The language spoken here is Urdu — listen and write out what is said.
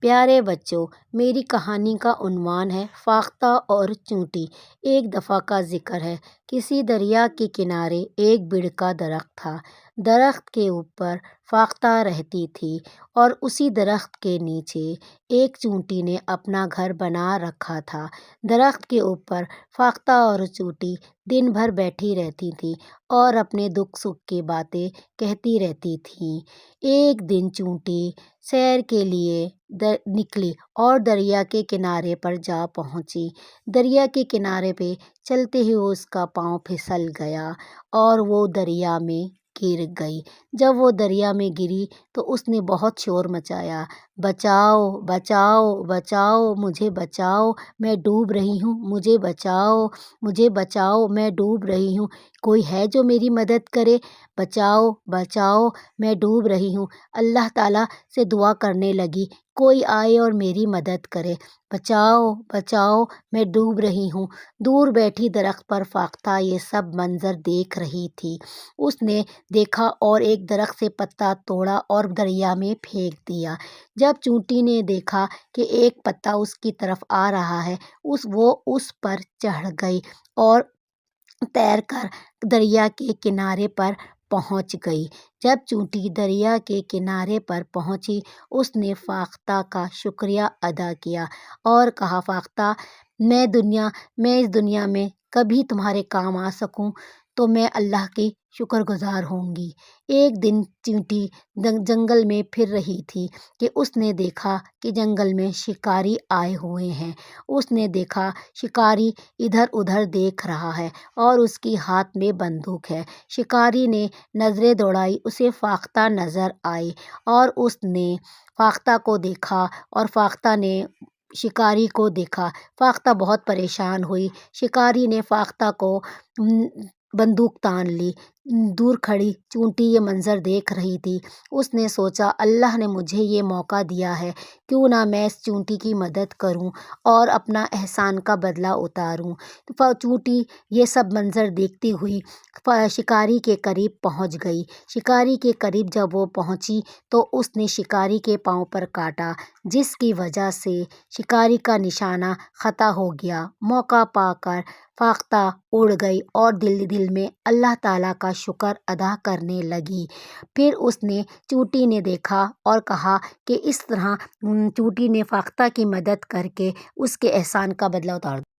پیارے بچوں، میری کہانی کا عنوان ہے فاختہ اور چونٹی۔ ایک دفعہ کا ذکر ہے، کسی دریا کے کنارے ایک بیڑ کا درخت تھا۔ درخت کے اوپر فاختہ رہتی تھی اور اسی درخت کے نیچے ایک چونٹی نے اپنا گھر بنا رکھا تھا۔ درخت کے اوپر فاختہ اور چونٹی دن بھر بیٹھی رہتی تھیں اور اپنے دکھ سکھ کی باتیں کہتی رہتی تھیں۔ ایک دن چونٹی سیر کے لیے نکلی اور دریا کے کنارے پر جا پہنچی۔ دریا کے کنارے پہ چلتے ہی اس کا پاؤں پھسل گیا اور وہ دریا میں گر گئی۔ جب وہ دریا میں گری تو اس نے بہت شور مچایا، بچاؤ بچاؤ بچاؤ مجھے بچاؤ، میں ڈوب رہی ہوں، مجھے بچاؤ مجھے بچاؤ، میں ڈوب رہی ہوں، کوئی ہے جو میری مدد کرے، بچاؤ بچاؤ میں ڈوب رہی ہوں۔ اللہ تعالیٰ سے دعا کرنے لگی، کوئی آئے اور میری مدد کرے، بچاؤ بچاؤ میں ڈوب رہی ہوں۔ دور بیٹھی درخت پر فاختہ یہ سب منظر دیکھ رہی تھی۔ اس نے دیکھا اور ایک درخت سے پتا توڑا اور دریا میں پھینک دیا۔ جب چونٹی نے دیکھا کہ ایک پتا اس کی طرف آ رہا ہے، وہ اس پر چڑھ گئی اور تیر کر دریا کے کنارے پر پہنچ گئی۔ جب چونٹی دریا کے کنارے پر پہنچی، اس نے فاختہ کا شکریہ ادا کیا اور کہا، فاختہ، میں اس دنیا میں کبھی تمہارے کام آ سکوں تو میں اللہ کی شکر گزار ہوں گی۔ ایک دن چونٹی جنگل میں پھر رہی تھی کہ اس نے دیکھا کہ جنگل میں شکاری آئے ہوئے ہیں۔ اس نے دیکھا شکاری ادھر ادھر دیکھ رہا ہے اور اس کی ہاتھ میں بندوق ہے۔ شکاری نے نظریں دوڑائی، اسے فاختہ نظر آئی اور اس نے فاختہ کو دیکھا اور فاختہ نے شکاری کو دیکھا۔ فاختہ بہت پریشان ہوئی۔ شکاری نے فاختہ کو بندوق تان لی۔ دور کھڑی چونٹی یہ منظر دیکھ رہی تھی۔ اس نے سوچا، اللہ نے مجھے یہ موقع دیا ہے، کیوں نہ میں اس چونٹی کی مدد کروں اور اپنا احسان کا بدلہ اتاروں۔ چونٹی یہ سب منظر دیکھتی ہوئی شکاری کے قریب پہنچ گئی۔ شکاری کے قریب جب وہ پہنچی تو اس نے شکاری کے پاؤں پر کاٹا، جس کی وجہ سے شکاری کا نشانہ خطا ہو گیا۔ موقع پا کر فاختہ اڑ گئی اور دل میں اللہ تعالیٰ کا شکر ادا کرنے لگی۔ پھر اس نے چونٹی نے دیکھا اور کہا کہ اس طرح چونٹی نے فاختہ کی مدد کر کے اس کے احسان کا بدلہ اتار دیا۔